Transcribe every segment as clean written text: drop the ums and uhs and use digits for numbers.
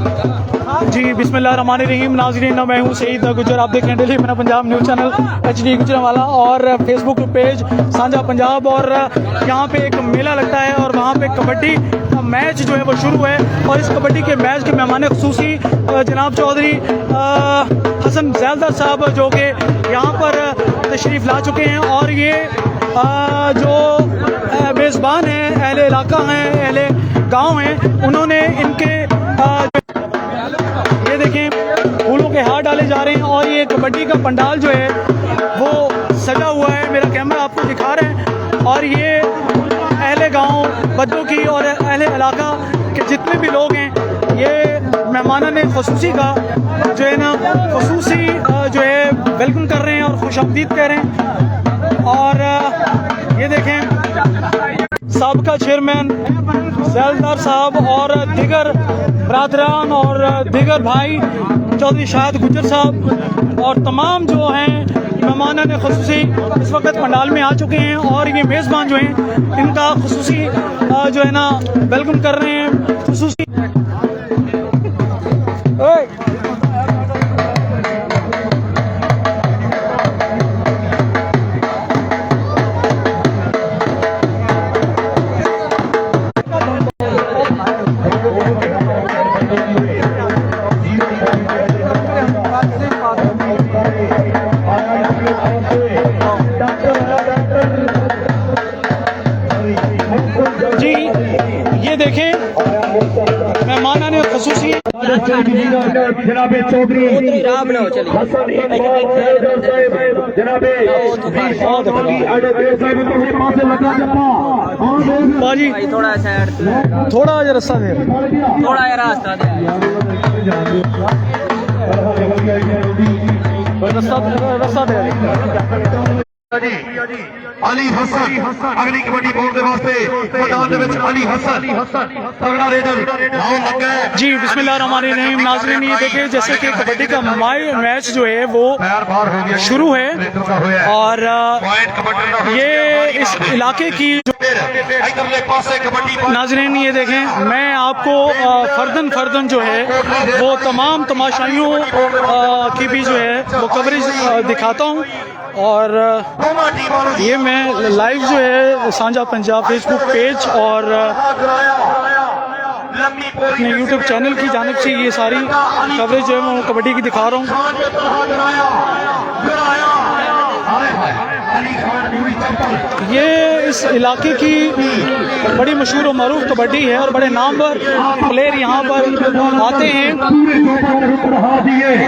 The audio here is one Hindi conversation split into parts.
जी बिस्मिल्लाहिर्रहमानिर्रहीम। नाज़रीन, मैं हूँ सईद गुजर, आप देख रहे हैं डेली मेरा Punjab news channel HD Gujranwala और फेसबुक पेज साझा पंजाब। और यहाँ पे एक मेला लगता है और वहाँ पे कबड्डी का मैच जो है वो शुरू है। और इस कबड्डी के मैच के मेहमान खुसूसी जनाब चौधरी हसन जैलदार साहब जो कि यहाँ पर तशरीफ़ ला चुके हैं। और ये जो मेज़बान हैं, अहले इलाका हैं, अहले गाँव हैं, उन्होंने इनके ये देखें फूलों के हार डाले जा रहे हैं। और ये कबड्डी का पंडाल जो है वो सजा हुआ है, मेरा कैमरा आपको दिखा रहे हैं। और ये अहले गांव बद्दों की और अहले इलाका के जितने भी लोग हैं, ये मेहमाना ने खसूसी का जो है ना खसूसी जो है वेलकम कर रहे हैं और खुशामदीद कह रहे हैं। और ये देखें साबका चेयरमैन जैलदार साहब और दिगर बरादरान और दिगर भाई चौधरी शाहिद गुजर साहब और तमाम जो हैं मेहमान ने खसूसी इस वक्त पंडाल में आ चुके हैं। और ये मेज़बान जो हैं इनका खसूसी जो है ना वेलकम कर रहे हैं। खसूसी जी ये देखें मेहमाना ने खसूसी जनाबे चौधरी बाजी थोड़ा रास्ता दे, थोड़ा रास्ता दे, रास्ता दे। अली हसन अगली कबड्डी बोर्ड के वास्ते मैदान दे विच अली हसन तगड़ा रेडर आओ लगा है। जी बिस्मिल्लाहिर्रहमानिर्रहीम। नाज़रीन, ये देखें जैसे कि कबड्डी का मैच जो है वो शुरू है और ये इस इलाके की नाज़रीन, ये देखें मैं आपको फर्दन जो है वो तमाम तमाशाइयों की भी जो है वो कवरेज दिखाता हूँ। और ये मैं लाइव जो है साझा पंजाब फेसबुक पेज और अपने यूट्यूब चैनल की जानिब से ये सारी कवरेज जो है मैं कबड्डी की दिखा रहा हूँ। ये इस इलाके की बड़ी मशहूर और मरूफ कबड्डी है और बड़े नामवर प्लेयर यहाँ पर आते हैं।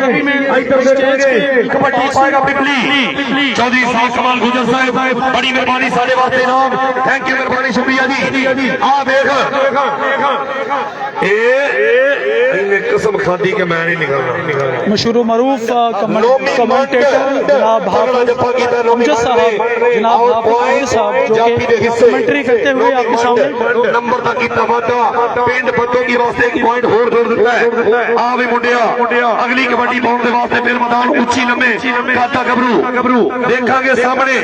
अभी मैं स्टेज के कबड्डी पाएगा पिपली चौधरी साहब कमाल गुजर साहब, बड़ी मेहरबानी साढ़े वास्ते नाम, थैंक यू, मेहरबानी, शुक्रिया जी। आ देख ए कसम खादी के मैं नहीं निकलना। मशहूर मरूफ कमेंटेटर जनाब हाफिज साहब, जनाब हाफिज साहब जो कि कमेंट्री करते हुए आपके सामने नंबर तक कितना वादा पिंड बद्दों की वास्ते एक पॉइंट होर जोड़ देता है। आ भी मुंडिया अगली कबड्डी पाउंड के वास्ते फिर मैदान उच्ची लम्बे काटा गबरू देखांगे सामने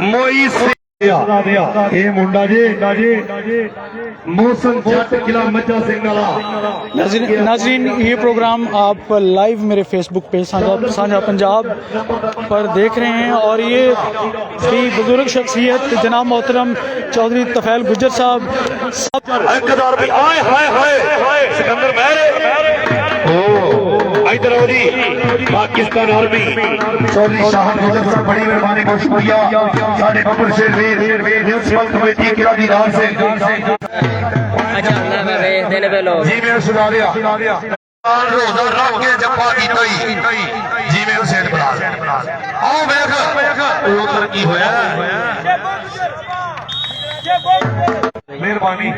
मोई ये मुंडा जी मौसम जट किला मज्जा सिंह नाला। नाज़रीन, ये प्रोग्राम आप लाइव मेरे फेसबुक पेज साझा पंजाब पर देख रहे हैं। और ये भी बुजुर्ग शख्सियत जनाब मोहतरम चौधरी तफैल गुजर साहब पाकिस्तान आर्मी चौधरी शाहिद गुजर साहब, बड़ी मेहरबानी, बहुत शुक्रिया साढ़े बबर शेर म्यूनसिपल कमेटी के अधिकार से जी मैं सुना दिया रोजा रख के जप्पा की जी मैं हुसैन बलाल आओ देख उधर की होया। मेहरबानी,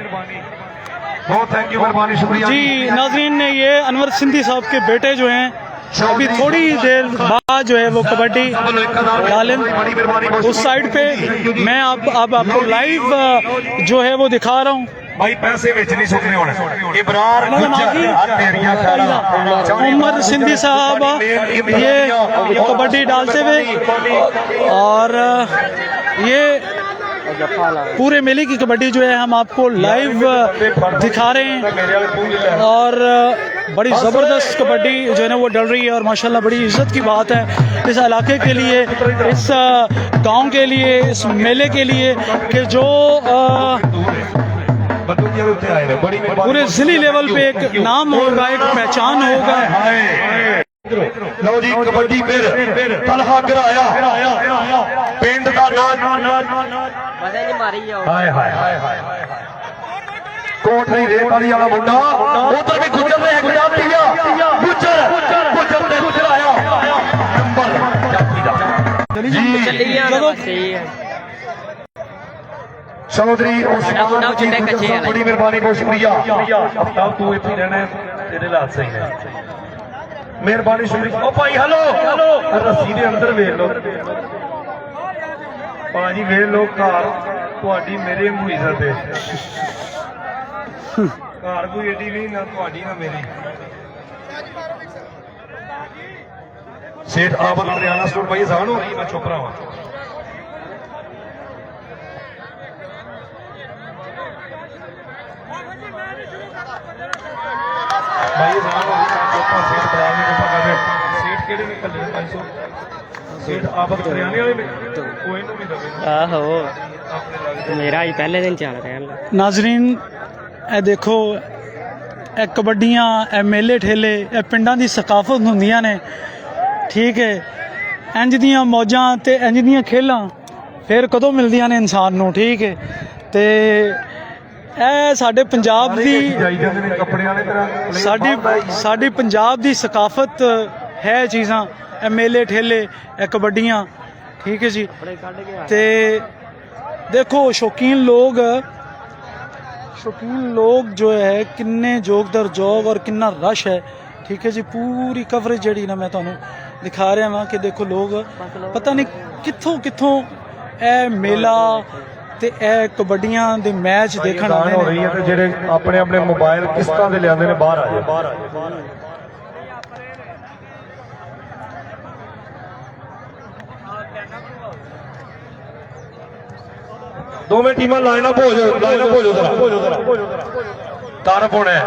बहुत थैंक यू, मेहरबानी, शुक्रिया जी। नाज़रीन, ये अनवर सिंधी साहब के बेटे जो हैं अभी थोड़ी देर बाद जो है वो कबड्डी डालें उस साइड पे। मैं आपको लाइव जो है वो दिखा रहा हूँ। भाई पैसे बेच नहीं सुखने होने इब्रार उमर सिंधी साहब ये कबड्डी डालते हुए और ये पूरे मेले की कबड्डी जो है हम आपको लाइव दिखा रहे हैं और बड़ी ज़बरदस्त कबड्डी जो है ना वो डल रही है और माशाल्लाह बड़ी इज़्ज़त की बात है इस इलाके के लिए, इस गांव के लिए, इस मेले के लिए कि जो पूरे ज़िले लेवल पे एक नाम होगा, एक पहचान होगा। लो जी कबड्डी फिर तलहा गिराया पिंड का मजे नहीं मारी है हाय हाय हाय कोटली रेत वाली वाला मुंडा उधर भी गुजर रहे गुजराती गुजर ने गिराया नंबर जी चौधरी बड़ी मेहरबानी बहुत शुक्रिया अब तू इतनी रहना तेरे हाथ सही है मेहरबानी शुक्रिया ओ भाई हेलो रस्सी दे अंदर वेख लो भाजी वेख लो घर ਤੁਹਾਡੀ ਮੇਰੇ ਮੂੰਹ ਇੱਜ਼ਤ ਹੈ ਘਰ ਕੋਈ ਏਡੀ ਵੀ ਨਾ ਤੁਹਾਡੀ ਨਾ ਮੇਰੀ ਸੇਠ ਆਬਦ ਹਰਿਆਣਾ ਸਟੋਰ ਭਾਈ ਜਾਣ ਹੋ ਰਹੀ ਮੈਂ ਚੁੱਪ ਰਹਾ भाई जान हो रही सेठ बयान नहीं पता कर सेठ केड़े निकल रहे 500 सेठ आबद हरियाणे वाले कोई नु भी दवे आहो मेरा ही पहले दिन चल रहा है नाजरीन ਇਹ ਦੇਖੋ ਇਹ ਕਬੱਡੀਆਂ ਇਹ ਮੇਲੇ ਠੇਲੇ ਇਹ ਪਿੰਡਾਂ ਦੀ ਸਕਾਫਤ ਹੁੰਦੀਆਂ ਨੇ ਠੀਕ ਹੈ ਇੰਜ ਦੀਆਂ ਮੌਜਾਂ ਤੇ ਇੰਜ ਦੀਆਂ ਖੇਲਾਂ ਫਿਰ ਕਦੋਂ ਮਿਲਦੀਆਂ ਨੇ ਇਨਸਾਨ ਨੂੰ ਠੀਕ ਹੈ ਤੇ ਇਹ ਸਾਡੇ ਪੰਜਾਬ ਦੀ ਸਾਡੀ ਪੰਜਾਬ ਦੀ ਸਕਾਫਤ ਹੈ ਚੀਜ਼ਾਂ ਇਹ ਮੇਲੇ ਠੇਲੇ ਇਹ ਕਬੱਡੀਆਂ ठीक है जी ते देखो शौकीन लोग जो है किन्ने जोग दर जोग और किन्ना रश है ठीक है जी पूरी कवरेज जड़ी ना मैं तुहानू दिखा रहा हाँ कि देखो लोग पता नहीं कित्थों कित्थों ए मेला ते ए कबड्डियां दे मैच देखण आउंदे ने हो रही है ते जेड़े अपने अपने मोबाइल किस्तां दे लिआंदे ने बाहर आ जाए दोवें टीमां लाइन अप हो जाओ तारफ होना है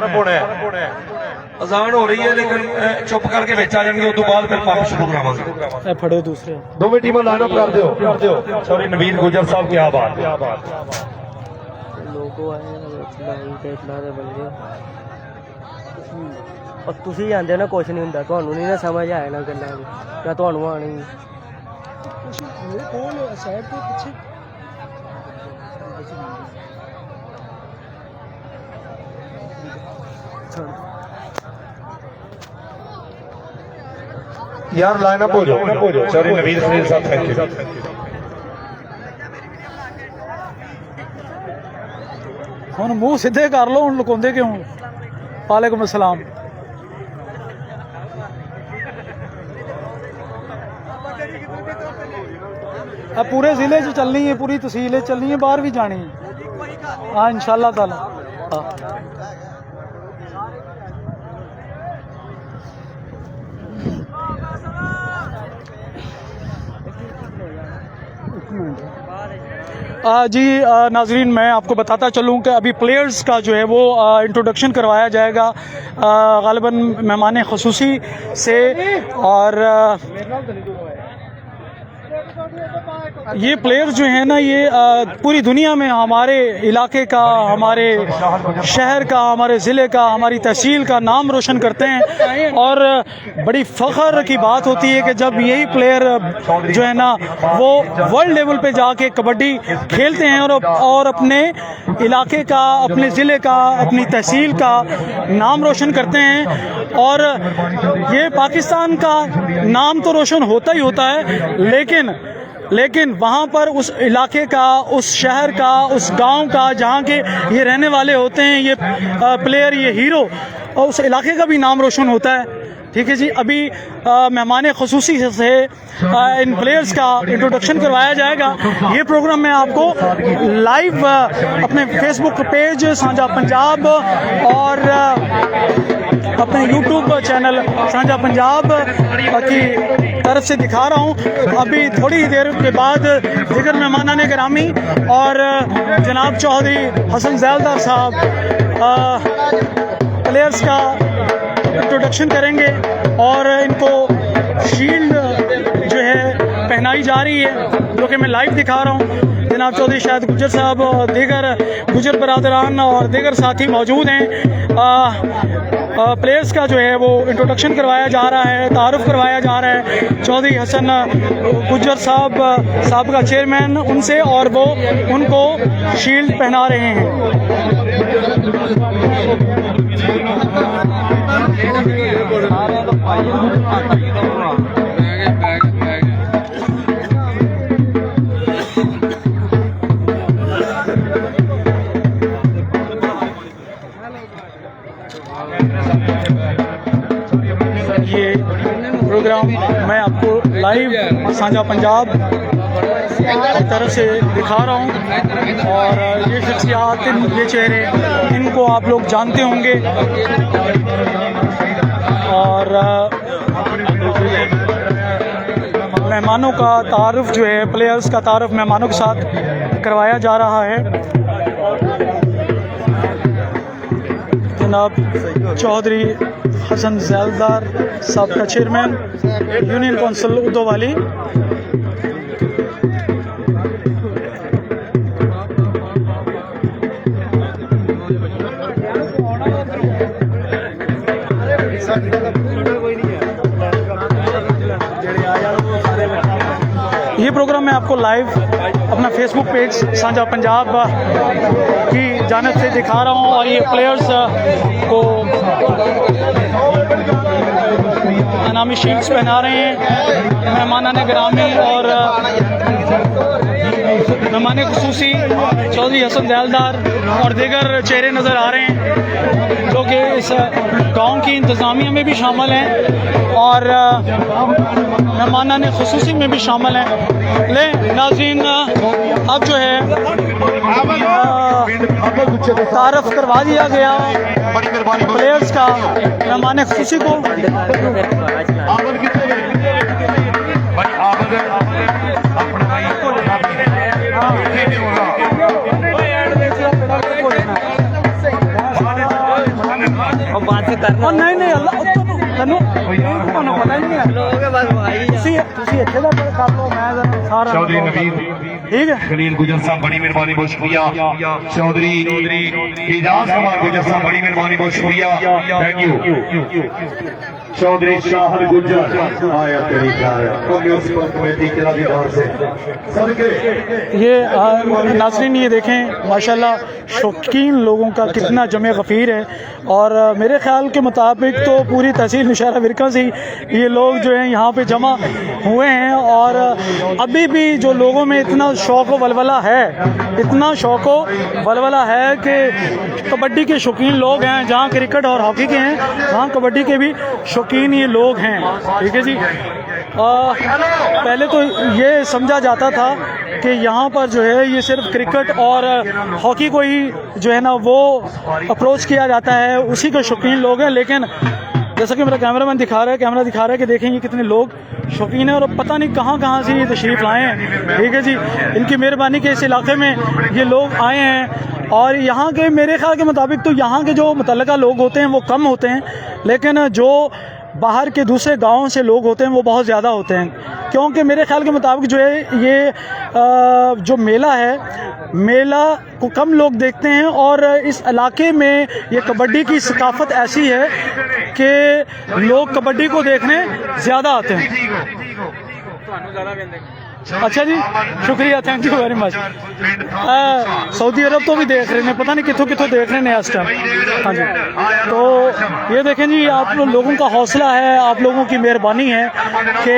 अजान हो रही है लेकिन चुप करके विच आ जाएंगे उस तो बाद फिर पंप शुरू करावांगे फड़ो दूसरे दोवें टीमां लाइन अप कर दियो सॉरी नवीन गुजर साहब क्या बात लोगो आए लाइन ते इतना दे बंदे और तुसी जानदे ना कुछ नहीं हुंदा तुहानू नहीं ना समझ आए ना गल्लां दी या तुहानू आनी कोल साइड के पीछे यार लाइन अप हो जाओ सॉरी नवीन खलील साहब थैंक यू हुण मुंह सीधे कर लो हुण लुकाउंदे क्यों वालेकुम अस्सलाम अब पूरे जिले च चलनी है पूरी तहसील चलनी है बाहर भी जानी है हाँ इंशाअल्लाह ताला जी नाजरीन मैं आपको बताता चलूँ कि अभी प्लेयर्स का जो है वो इंट्रोडक्शन करवाया जाएगा ग़ालिबन मेहमान ख़ुसूसी से और ये प्लेयर्स जो है ना ये पूरी दुनिया में हमारे इलाके का हमारे शहर का हमारे ज़िले का हमारी तहसील का नाम रोशन करते हैं और बड़ी फ़ख्र की बात होती है कि जब यही प्लेयर जो है ना वो वर्ल्ड लेवल पे जाके कबड्डी खेलते हैं और अपने इलाके का अपने ज़िले का अपनी तहसील का नाम रोशन करते हैं और ये पाकिस्तान का नाम तो रोशन होता ही होता है लेकिन वहाँ पर उस इलाके का उस शहर का उस गांव का जहाँ के ये रहने वाले होते हैं ये प्लेयर ये हीरो और उस इलाके का भी नाम रोशन होता है ठीक है जी अभी मेहमान ख़ुसूसी से इन प्लेयर्स का इंट्रोडक्शन करवाया जाएगा ये प्रोग्राम मैं आपको लाइव अपने फेसबुक पेज साझा पंजाब और अपने YouTube चैनल साझा पंजाब की तरफ से दिखा रहा हूँ। अभी थोड़ी ही देर के बाद दिगर मेहमानान गिरामी और जनाब चौधरी हसन जैलदार साहब प्लेयर्स का इंट्रोडक्शन करेंगे और इनको शील्ड जो है पहनाई जा रही है, जो कि मैं लाइव दिखा रहा हूँ। जनाब चौधरी शायद गुजर साहब और दीगर गुजर बरादरान और दीगर साथी मौजूद हैं। प्लेयर्स का जो है वो इंट्रोडक्शन करवाया जा रहा है, तारुफ करवाया जा रहा है चौधरी हसन गुजर साहब का चेयरमैन उनसे, और वो उनको शील्ड पहना रहे हैं। ये प्रोग्राम मैं आपको लाइव साझा पंजाब की तरफ से दिखा रहा हूँ और ये शख्सियात, ये चेहरे, इनको आप लोग जानते होंगे और मेहमानों का तारुफ जो है, प्लेयर्स का तारुफ मेहमानों के साथ करवाया जा रहा है। जनाब चौधरी हसन जैलदार साहब का चेयरमैन यूनियन कौंसिल उदोवाली, ये प्रोग्राम मैं आपको लाइव अपना फेसबुक पेज साझा पंजाब की जानिब से दिखा रहा हूँ और ये प्लेयर्स को इनामी शील्ड्स पहना रहे हैं। मेहमानान गिरामी और मेहमान खुसूसी चौधरी हसन जैलदार और दीगर चेहरे नज़र आ रहे हैं जो कि इस गांव की इंतज़ामिया में भी शामिल हैं और मेहमानान खुसूसी में भी शामिल हैं। ले नाज़रीन, अब जो है तारफ़ करवा दिया गया प्लेयर्स का मेहमान खुसूसी को। बात से करना नहीं नहीं अल्लाह तनु ਤੁਹਾਨੂੰ ਪਤਾ ਹੀ ਨਹੀਂ ਹੈ ਲੋਗੇ ਬਸ ਭਾਈ ਤੁਸੀਂ ਇੱਥੇ ਦਾ ਕਰ ਲਓ, ਮੈਂ ਸਾਰਾ चौधरी नवीद, ठीक है। खलील गुजर साहब बड़ी मेहरबानी, बहुत शुक्रिया। चौधरी एजाज कुमार गुजर साहब बड़ी मेहरबानी, बहुत शुक्रिया, थैंक यू। चौधरी शाहर गुजर आया तरीका म्यूनिसिपल कमेटी किरादीदार से सबके ये नाज़रीन, ये देखें माशाल्लाह शौकीन लोगों का कितना जमे गफ़ीर है और मेरे ख्याल के मुताबिक तो पूरी तहसील नौशहरा विरका से ये लोग जो हैं यहाँ पे जमा हुए हैं और अभी भी जो लोगों में इतना शौक़ व वलवला है, इतना शौक़ व वलवला है कि कबड्डी के शौकीन लोग हैं, जहाँ क्रिकेट और हॉकी के हैं वहाँ कबड्डी के भी शौकीन ये लोग हैं। ठीक है जी। पहले तो ये समझा जाता था कि यहाँ पर जो है ये सिर्फ क्रिकेट और हॉकी को ही जो है ना वो अप्रोच किया जाता है, उसी के शौकीन लोग हैं। लेकिन जैसा कि मेरा कैमरा दिखा रहा है कि देखें ये कितने लोग शौकीन हैं और पता नहीं कहाँ से ये तशरीफ़ लाए हैं। ठीक है जी, इनकी मेहरबानी के इस इलाके में ये लोग आए हैं और यहाँ के मेरे ख्याल के मुताबिक तो यहाँ के जो मुतल्लका लोग होते हैं वो कम होते हैं, लेकिन जो बाहर के दूसरे गाँव से लोग होते हैं वो बहुत ज़्यादा होते हैं, क्योंकि मेरे ख्याल के मुताबिक जो है ये जो मेला है, मेला को कम लोग देखते हैं और इस इलाके में ये कबड्डी की सकाफत ऐसी है कि लोग कबड्डी को देखने ज़्यादा आते हैं। अच्छा जी, शुक्रिया, thank you very much. Saudi Arab तो भी देख रहे हैं, पता नहीं कितों देख रहे हैं इस टाइम। हाँ जी, तो ये देखें जी, आप लोगों का हौसला है, आप लोगों की मेहरबानी है कि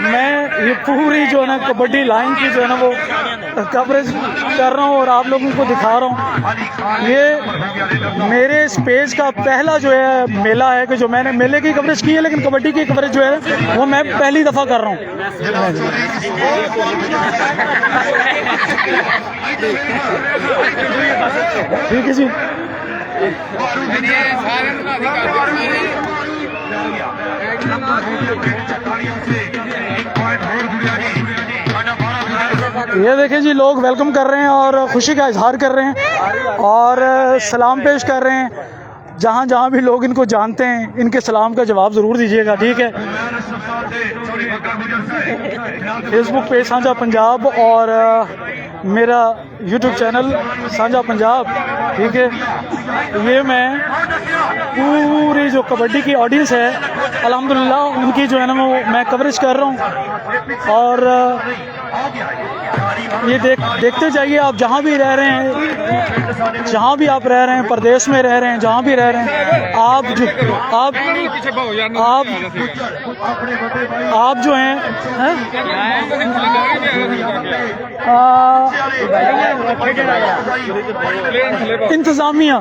मैं ये पूरी जो है ना कबड्डी लाइन की जो है ना वो कवरेज कर रहा हूँ और आप लोगों को दिखा रहा हूँ। ये मेरे इस पेज का पहला जो है मेला है कि जो मैंने मेले की कवरेज की है, लेकिन कबड्डी की कवरेज जो है वो मैं पहली दफ़ा कर रहा हूँ। ठीक है जी। ये देखें जी, लोग वेलकम कर रहे हैं और खुशी का इजहार कर रहे हैं और सलाम पेश कर रहे हैं। जहाँ जहाँ भी लोग इनको जानते हैं, इनके सलाम का जवाब ज़रूर दीजिएगा, ठीक है। फेसबुक पेज साझा पंजाब और मेरा यूट्यूब चैनल साझा पंजाब, ठीक है। ये मैं पूरी जो कबड्डी की ऑडियंस है, अल्हम्दुलिल्लाह उनकी जो है ना वो मैं कवरेज कर रहा हूँ। और ये देखते जाइए, आप जहाँ भी रह रहे हैं, जहाँ भी आप रह रहे हैं, प्रदेश में रह रहे हैं, जहाँ भी रह रहे हैं, आप जो हैं इंतजामिया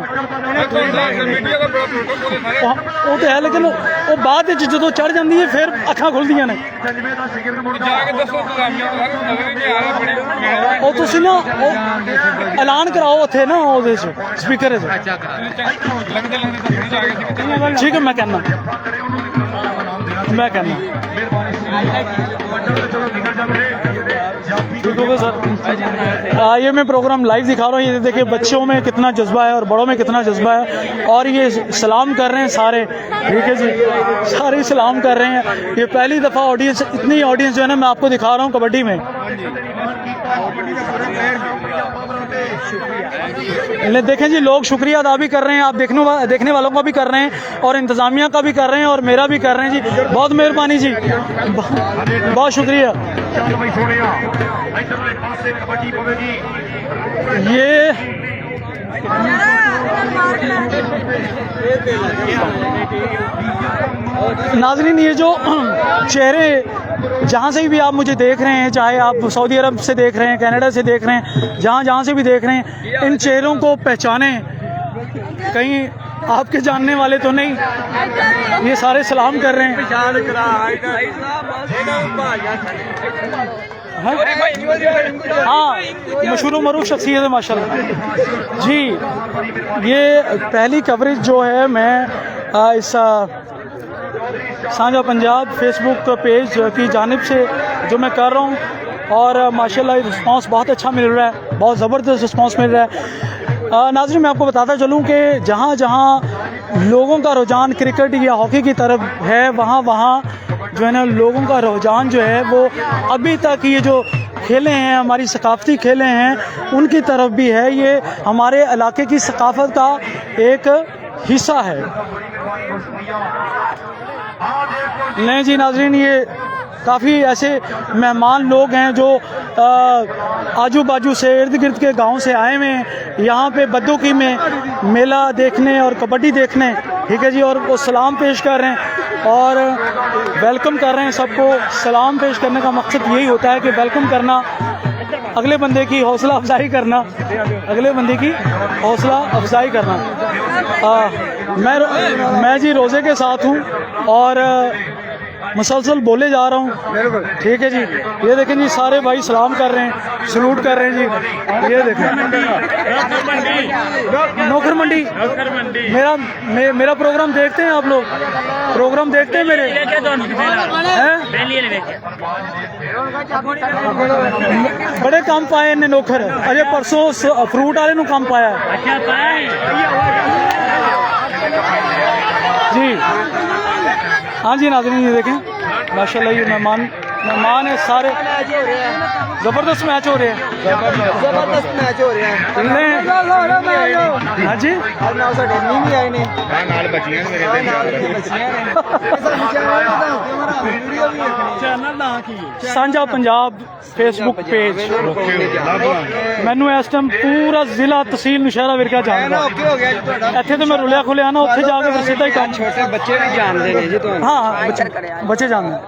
वो तो है, लेकिन वो बाद जो चढ़ जाती है फिर अखा खुलदियां ने। ਉਹ ਤੁਸੀਂ ਨਾ ਐਲਾਨ ਕਰਾਓ ਉੱਥੇ ਨਾ ਉਹਦੇ 'ਚ ਸਪੀਕਰ 'ਚ। ठीक है, मैं कहना ठीक हो गया सर। ये मैं प्रोग्राम लाइव दिखा रहा हूँ। ये देखिए बच्चों में कितना जज्बा है और बड़ों में कितना जज्बा है, और ये सलाम कर रहे हैं सारे, ठीक है जी, सारे सलाम कर रहे हैं। ये पहली दफ़ा ऑडियंस, इतनी ऑडियंस जो है ना मैं आपको दिखा रहा हूँ कबड्डी में। देखें जी, लोग शुक्रिया अदा भी कर रहे हैं, आप देखने वालों का भी कर रहे हैं और इंतज़ामिया का भी कर रहे हैं और मेरा भी कर रहे हैं जी। बहुत मेहरबानी जी, बहुत शुक्रिया। ये नाज़रीन, ये जो चेहरे जहाँ से भी आप मुझे देख रहे हैं, चाहे आप सऊदी अरब से देख रहे हैं, कनाडा से देख रहे हैं, जहाँ से भी देख रहे हैं, इन चेहरों को पहचाने। कहीं आपके जानने वाले तो नहीं, ये सारे सलाम कर रहे हैं। हाँ, मशहूर मरूफ शख्सियत है माशाल्लाह जी। ये पहली कवरेज जो है मैं इस साझा पंजाब फेसबुक पेज की जानिब से जो मैं कर रहा हूँ, और माशाल्लाह रिस्पांस बहुत अच्छा मिल रहा है, बहुत ज़बरदस्त रिस्पांस मिल रहा है। नाज़रीन, मैं आपको बताता चलूँ कि जहाँ जहाँ लोगों का रुझान क्रिकेट या हॉकी की तरफ है, वहाँ जो है ना लोगों का रुझान जो है वो अभी तक ये जो खेलें हैं, हमारी सकाफ़ती खेलें हैं, उनकी तरफ भी है। ये हमारे इलाके की सकाफ़त का एक हिस्सा है। नहीं जी नाज़रीन, ये काफ़ी ऐसे मेहमान लोग हैं जो आजू बाजू से, इर्द गिर्द के गांव से आए हुए हैं यहाँ पे बद्दोकी में मेला देखने और कबड्डी देखने, ठीक है जी। और वो सलाम पेश कर रहे हैं और वेलकम कर रहे हैं सबको। सलाम पेश करने का मकसद यही होता है कि वेलकम करना, अगले बंदे की हौसला अफजाई करना, मैं जी रोज़े के साथ हूँ और मुसलसल बोले जा रहा हूँ, ठीक है जी। ये देखें जी, सारे भाई सलाम कर रहे हैं, सलूट कर रहे हैं जी। ये देखें नौकर मंडी मेरा प्रोग्राम देखते हैं आप लोग? प्रोग्राम देखते हैं मेरे? बड़े कम पाए ने नौकर, अरे परसों फ्रूट वाले नू कम पाया जी। हाँ जी नाज़रीन, ये देखें माशाल्लाह, ये मेहमान है सारे। ज़बरदस्त मैच हो रहे हैं, हाँ जी। साझा पंजाब फेसबुक पेज मैनू इस टाइम पूरा जिला तहसील नौशहरा विरका जानदा। इत्थे तो मैं रुलिया खुलिया ना, उत्थे जाके फिर सीधा ही काम। छोटे बच्चे भी जानते हैं जी तो? हाँ, बच्चे जानते हैं।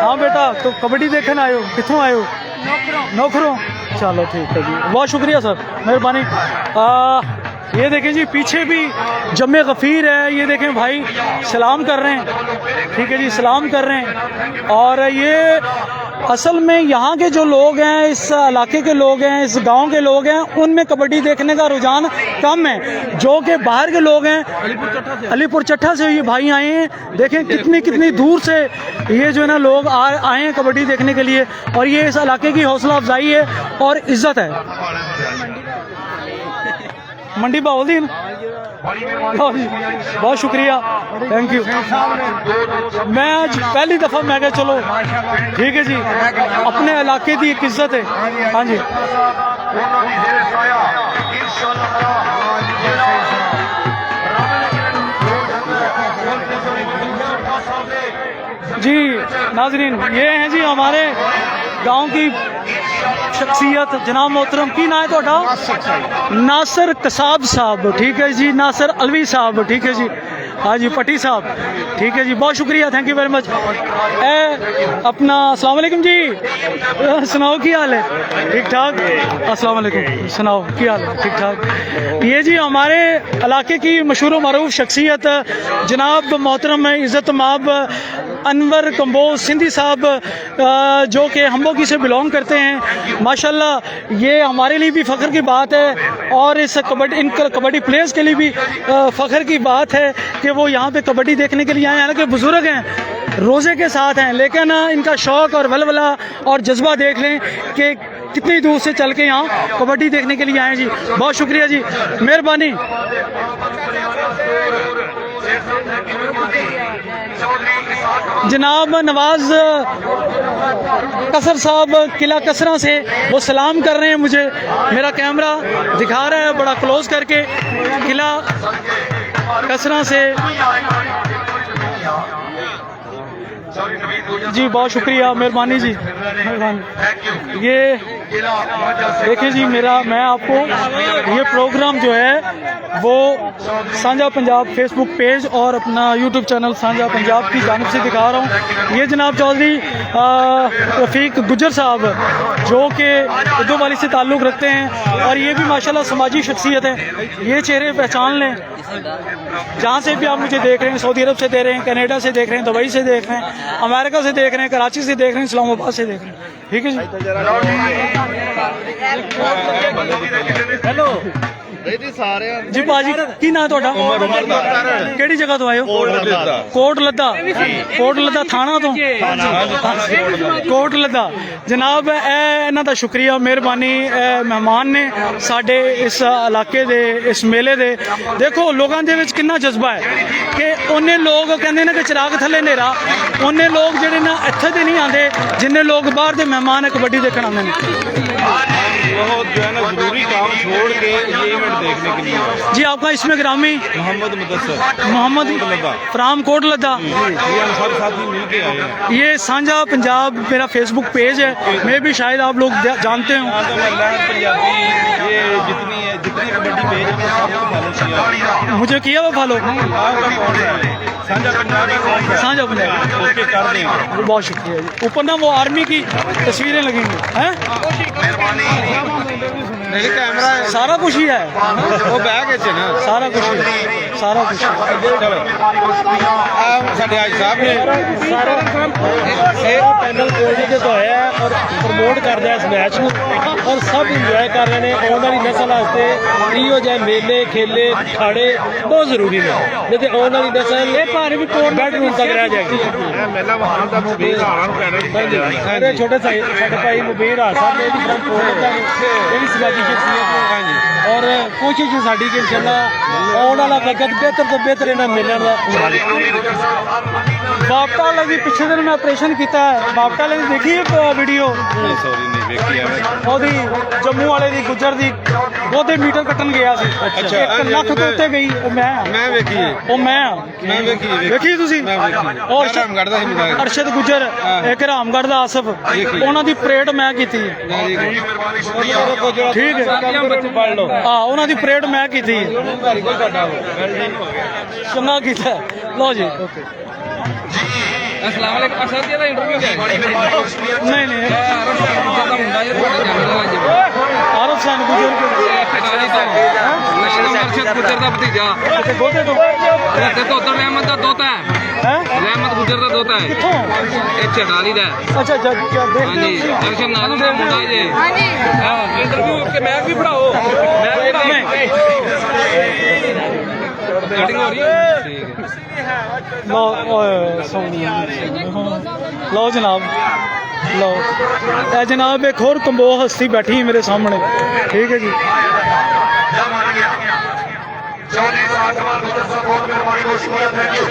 हाँ बेटा, तो कबड्डी देखने आयो? कितों आयो? नौखरों। चलो ठीक है जी, बहुत शुक्रिया सर, मेहरबानी। ये देखें जी पीछे भी जम्मे गफ़ीर है, ये देखें भाई सलाम कर रहे हैं, ठीक है जी सलाम कर रहे हैं। और ये असल में यहाँ के जो लोग हैं, इस इलाके के लोग हैं, इस गांव के लोग हैं, उनमें कबड्डी देखने का रुझान कम है। जो कि बाहर के लोग हैं, अलीपुर चट्ठा से ये भाई आए हैं, देखें कितनी कितनी दूर से ये जो है ना लोग आए हैं कबड्डी देखने के लिए। और ये इस इलाके की हौसला अफजाई है और इज्जत है। मंडी बाउद्दीन, बहुत शुक्रिया, थैंक यू। मैं आज पहली दफ़ा मैं कहा चलो ठीक है जी, अपने इलाके की एक इज्जत है। हाँ जी जी नाजरीन, ये हैं जी हमारे गांव की शख्सियत जनाब मोहतरम की ना है तोड़ा नासिर कसाब साहब, ठीक है जी, नासिर अलवी साहब, ठीक है जी, हाँ जी पट्टी साहब, ठीक है जी, बहुत शुक्रिया, थैंक यू वेरी मच। अपना अस्सलाम वालेकुम जी, सुनाओ की हाल है? ठीक ठाक, अस्सलाम वालेकुम, सुनाओ की हाल है? ठीक ठाक। ये जी हमारे इलाके की मशहूर मरूफ शख्सियत जनाब मोहतरम इज़्ज़त माब अनवर कंबोज सिंधी साहब, जो कि हम्बोकी से बिलोंग करते हैं। माशाल्लाह ये हमारे लिए भी फ़ख्र की बात है और इस इन कबड्डी प्लेयर्स के लिए भी फ़ख्र की बात है कि वो यहाँ पे कबड्डी देखने के लिए आए हैं। हालांकि बुज़ुर्ग हैं, रोज़े के साथ हैं, लेकिन इनका शौक़ और वलवला और जज्बा देख लें कि कितनी दूर से चल के यहाँ कबड्डी देखने के लिए आए हैं जी। बहुत शुक्रिया जी, मेहरबानी। जनाब नवाज कसर साहब किला कसरा से वो सलाम कर रहे हैं मुझे, मेरा कैमरा दिखा रहा है बड़ा क्लोज करके, किला कसरा से जी, बहुत शुक्रिया, मेहरबानी जी, मेहरबानी। ये देखिए जी मैं आपको ये प्रोग्राम जो है वो सांझा पंजाब फेसबुक पेज और अपना यूट्यूब चैनल सांझा पंजाब की जानिब से दिखा रहा हूँ। ये जनाब चौधरी रफ़ीक गुजर साहब जो कि उर्दू वाली से ताल्लुक़ रखते हैं और ये भी माशाल्लाह समाजी शख्सियत है। ये चेहरे पहचान लें, जहाँ से भी आप मुझे देख रहे हैं, सऊदी अरब से देख रहे हैं, कनाडा से देख रहे हैं, दुबई से देख रहे हैं, अमेरिका से देख रहे हैं, कराची से देख रहे हैं, इस्लामाबाद से देख रहे हैं, ठीक है जी। हेलो जी पाजी की ना थोड़ा केड़ी जगह तो आए हो? कोट लद्दा थाना तो कोट लद्दा। जनाब इन्हां दा शुक्रिया, मेहरबानी, मेहमान ने साडे इस इलाके दे इस मेले दे। देखो लोगों दे विच कितना जज्बा है कि उन्ने लोग कहंदे ने कि चिराग थल्ले नेरा, उन्ने लोग जिहड़े ना इत्थे ते नहीं आंदे जिन्ने लोग बाहर दे मेहमान कबड्डी देखण आंदे ने। बहुत जो है ना जरूरी काम छोड़ के ये इवेंट देखने के लिए। जी आपका इसमें ग्रामी मोहम्मद मुदस्सर, मोहम्मद फ्राम कोट लद्दा, ये हम सब साथी मिल के आए हैं। ये सांझा पंजाब मेरा फेसबुक पेज है, मैं भी शायद आप लोग जानते हूँ। पंजाबी ये जितनी कबड्डी पेज है सबको फॉलो किया, मुझे किया वो फॉलो, सांझा पंजाब, सांझा पंजाब ओके कर दें, बहुत शुक्रिया जी। ऊपर ना वो आर्मी की तस्वीरें लगेंगी हैं, नहीं कैमरा है, सारा कुछ ही है, वो बैग है ना, सारा कुछ ही, सारा कुछ चलो साडे आज साहब ने सारा पैनल कोऑर्डिनेट होया है और प्रमोट कर रहा है इस मैच को और सब इंजॉय कर रहे हैं। आने वाली नस्ल वास्ते इहो जिहे मेले खेले खाड़े बहुत जरूरी ने, नहीं तो आने वाली नस्ल ये भारे भी कोट बेडरूम तक रह जाएगी। मेला वहां ਦਾ ਮੁਬੀਰ ਹਾਰਾਂ ਨੂੰ ਕਹਿਣਾ अरे छोटे साडे भाई मुबीर हार साहब ने भी फ्रंट कोट ये भी समाजी शख्सियत है और कोशिश है साडी कि इंशाल्लाह आने वाला वक्त बेहतर तो बेहतर इन्हां मेलिਆਂ ਦਾ। बापटा वाले भी पिछले दिन मैं ऑपरेशन किया है, बापटा वाले देखी वीडियो, सॉरी नहीं देखी है ਉਹਦੀ ਜੰਮੂ ਵਾਲੇ ਦੀ ਗੁੱਜਰ ਦੀ ਉਹਦੇ ਮੀਟਰ ਕੱਟਣ ਗਿਆ ਸੀ। ਅੱਛਾ, 1 ਲੱਖ ਤੋਂ ਉੱਤੇ ਗਈ, ਉਹ ਮੈਂ ਵੇਖੀ ਹੈ, ਉਹ ਮੈਂ ਮੈਂ ਵੇਖੀ ਤੁਸੀਂ? ਔਰ ਰਾਮਗੜ੍ਹ ਦਾ ਸੀ ਮੁੰਡਾ ਅਰਸ਼ਦ ਗੁੱਜਰ, ਇੱਕ ਰਾਮਗੜ੍ਹ ਦਾ ਆਸਫ, ਉਹਨਾਂ ਦੀ ਪਰੇਡ ਮੈਂ ਕੀਤੀ ਹੈ। ਠੀਕ ਹੈ, ਪੜ ਲਓ, ਹਾਂ ਉਹਨਾਂ ਦੀ ਪਰੇਡ ਮੈਂ ਕੀਤੀ ਹੈ, ਚੰਗਾ ਕੀਤਾ। ਲਓ ਜੀ ਓਕੇ। अस्सलाम वालेकुम। असद जी दा इंटरव्यू है नहीं नहीं अरब साहब दा मुंडा जे ਤੁਹਾਡੇ ਜਾਣਨ ਵਾਲਾ ਜੀ आरफ खान गुजर के नशा गुजर का भतीजा अच्छा गोते तो ते तो उधर रहमत का दोता है हैं रहमत गुजर का दोता है कित्थों एक चटाली दा अच्छा हाँ देखते जी दर्शन नाल दा मुंडा जे इंटरव्यू के मैच भी पढ़ाओ मैं कटिंग हो रही है ठीक है लो लो जनाब लो ए जनाब एक और कम्बो हस्ती बैठी है मेरे सामने ठीक है जी चौधरी साहब कमाल गुजर साहब बहुत मेहरबानी बहुत शुक्रिया थैंक यू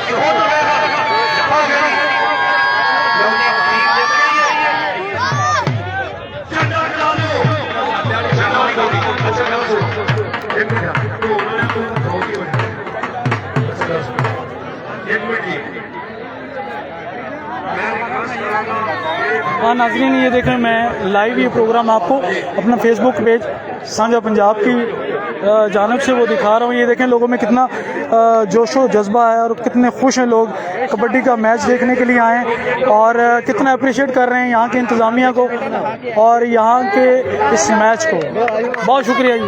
हाँ नाज़रीन ये देखें मैं लाइव ये प्रोग्राम आपको अपना फेसबुक पेज साझा पंजाब की जानब से वो दिखा रहा हूँ। ये देखें लोगों में कितना जोश व जज्बा है और कितने खुश हैं लोग कबड्डी का मैच देखने के लिए आए हैं और कितना अप्रिशिएट कर रहे हैं यहाँ के इंतज़ामिया को और यहाँ के इस मैच को। बहुत शुक्रिया जी।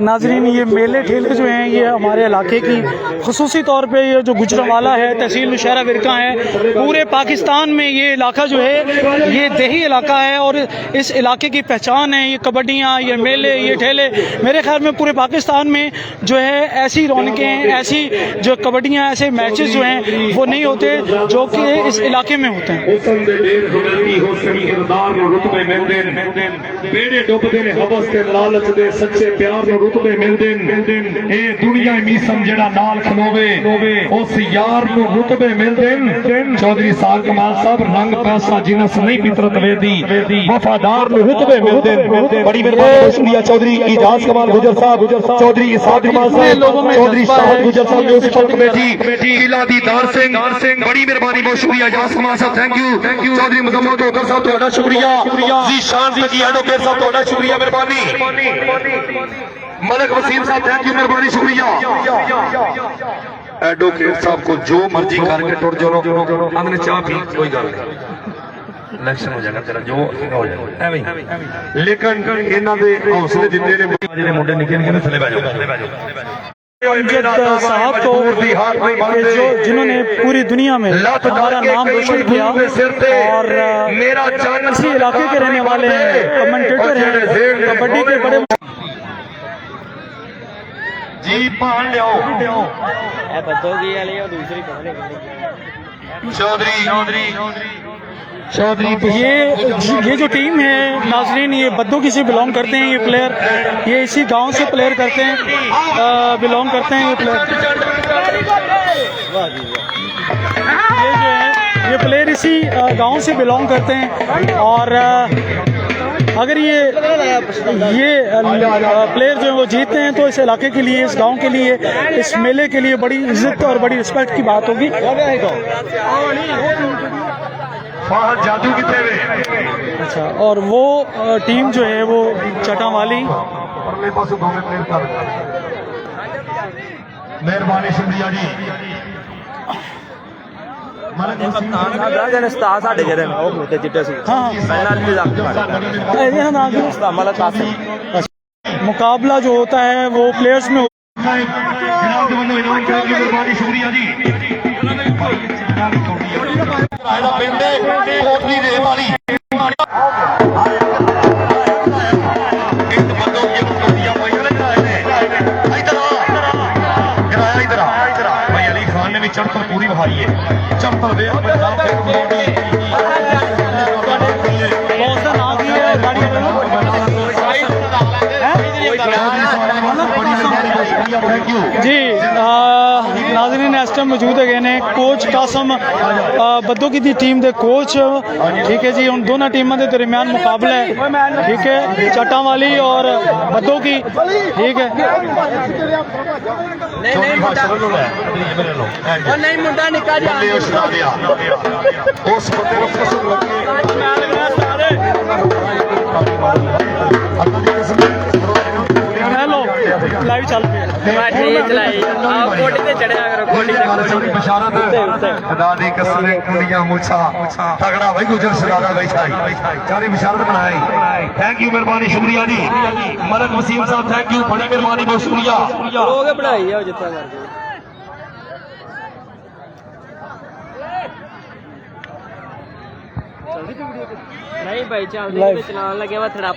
नाजरीन ये मेले ठेले जो हैं ये हमारे इलाके की ख़ुसूसी तौर पे ये जो गुजरांवाला है तहसील नौशहरा विरका है पूरे पाकिस्तान में ये इलाका जो है ये देही इलाका है और इस इलाके की पहचान है। ये कबड्डियाँ ये मेले ये ठेले मेरे ख्याल में पूरे पाकिस्तान में जो है ऐसी रौनकें ऐसी जो कबड्डियाँ ऐसे मैचेस जो हैं वो नहीं होते जो कि इस इलाके में होते हैं। सच्चे प्यार रुतबे मिलदे ए दुनिया मीसम जेड़ा नाल खलोवे उस यार नु रुतबे मिलदे। चौधरी साहब कमाल साहब रंग पैसा जिनस नहीं पितरत वेदी वफादार नु रुतबे मिलदे। बड़ी मेहरबानी शुक्रिया चौधरी इजाज कमाल गुजर साहब चौधरी इसाद कमाल साहब चौधरी शाहद गुजर साहब म्यूजिकल कमेटी किला दी दार सिंह बड़ी मेहरबानी बहुत शुक्रिया इजाज कमाल साहब थैंक यू चौधरी मुजम्मल होकर साहब ਤੁਹਾਡਾ शुक्रिया जीशान जी एडवोकेट साहब ਤੁਹਾਡਾ शुक्रिया मेहरबानी मलक वसीम साहब थैंक यू मेहरबानी शुक्रिया एडवोकेट साहब को जो मर्जी करके टुट जाओ हमने चाह पी कोई गल नहीं इलेक्शन हो जाएगा तेरा जो हो जाएगा एवं लेकिन इन्हां दे हौसले दिंदे ने ਜਿਹੜੇ ਮੁੰਡੇ ਨਿੱਕੇ ਨਿੱਕੇ ਥੱਲੇ ਬਹਿ ਜਾਓ साहब को जो जिन्होंने पूरी दुनिया में हमारा नाम रोशन किया और इसी इलाके के रहने वाले हैं कमेंटेटर हैं कबड्डी के बड़े जी पान लियो चौधरी ये जो टीम है नाजरीन ये बद्दोकी से बिलोंग करते हैं। ये प्लेयर ये इसी गांव से प्लेयर करते हैं बिलोंग करते हैं ये प्लेयर ये जो है ये प्लेयर इसी गांव से बिलोंग करते हैं और अगर ये प्लेयर जो है वो जीतते हैं तो इस इलाके के लिए इस गांव के लिए इस मेले के लिए बड़ी इज्जत और बड़ी रिस्पेक्ट की बात होगी। जादू कितने अच्छा और वो टीम जो है वो चटावाली मेहरबानी शुक्रिया जी मुकाबला जो होता है वो प्लेयर्स में मेहरबानी शुक्रिया जी कोटली रेह वाली चढ़तल पूरी बहाई है चढ़तल जी नाज़रीन इस टाइम मौजूद है ने कोच कासम बद्दोकी दी टीम दे कोच ठीक है जी। उन दोनों टीमों के दरमियान मुकाबला है ठीक है चटावाली और बद्दोकी ठीक है। नहीं मुंडा निकाल हेलो लाइव चल पे बशारत खुदा दी कसम कुड़ियां मूछा तगड़ा भाई गुजर सलादा बैठा चारी बशारत बनाई। थैंक यू मेहरबानी शुक्रिया जी मलक वसीम साहब थैंक यू बड़ी मेहरबानी बहुत शुक्रिया। लोग बनाई है जितना मर्जी नहीं भाई चलदी भी चलान लगे वा थोड़ा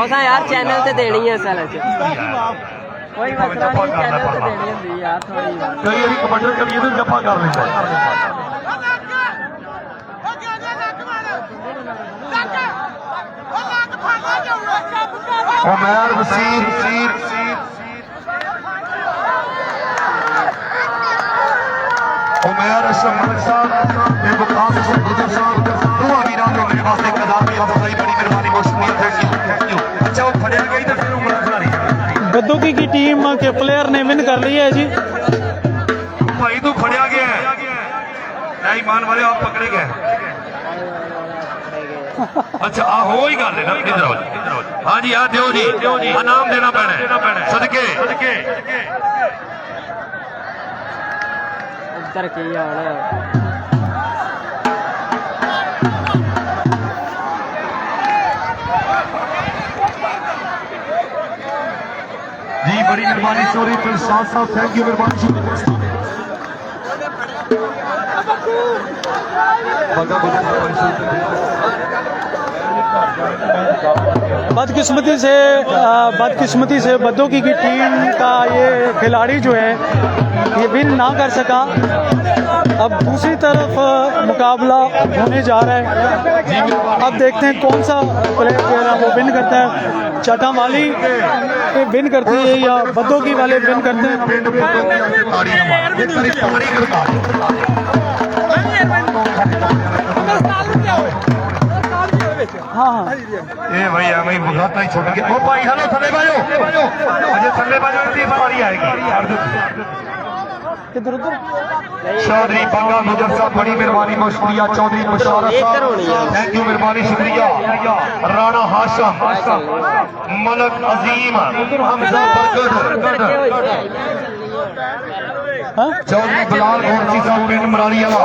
औसा यार चैनल ते देनी है साला च कोई मसला नहीं चैनल ते देनी होंदी यार थोड़ी कई बारी कमांडर कभी तो जप्पा कर लेता है। उमर वसीम उमर अशरफ मलिक साहब ये वकास हुसैन गुजर साहब दो अमीरान को मेरे वास्ते कदार में आप बड़ी मेहरबानी बहुत शुक्रिया थैंक यू। अच्छा वो फड़िया गई तो फिर उमर खिला रही बद्दोकी की टीम के प्लेयर ने विन कर ली है जी। भाई तू फड़िया गया है नहीं मान वाले आप पकड़े गए। अच्छा आ हो ही गल है ना इधर आओ हाँ जी आ दियो जी इनाम देना पैना है सदके उधर की आना जी बड़ी मेहरबानी सॉरी फिर साथ साथ थैंक यू मेहरबानी बदकिस्मती से बद्दोकी की टीम का ये खिलाड़ी जो है ये विन ना कर सका। अब दूसरी तरफ मुकाबला होने जा रहा है। अब देखते हैं कौन सा प्लेयर जो है वो विन करता है। चाटा वाली विन करती है या बद्दोकी वाले विन करते हैं। हाँ ए भाई मैं बुझाता ही छोड़ गया ओ भाई हेलो थले बाजो मुझे थले बाजो इतनी बारी आएगी किधर उधर चौधरी बांगा गुजर साहब बड़ी मेहरबानी बहुत शुक्रिया। चौधरी मुशारफ साहब थैंक यू मेहरबानी शुक्रिया। राणा हाशम मलक अजीम हमजा बरकत चौधरी बिलाल गोरसी साहब पिंड मराली वाला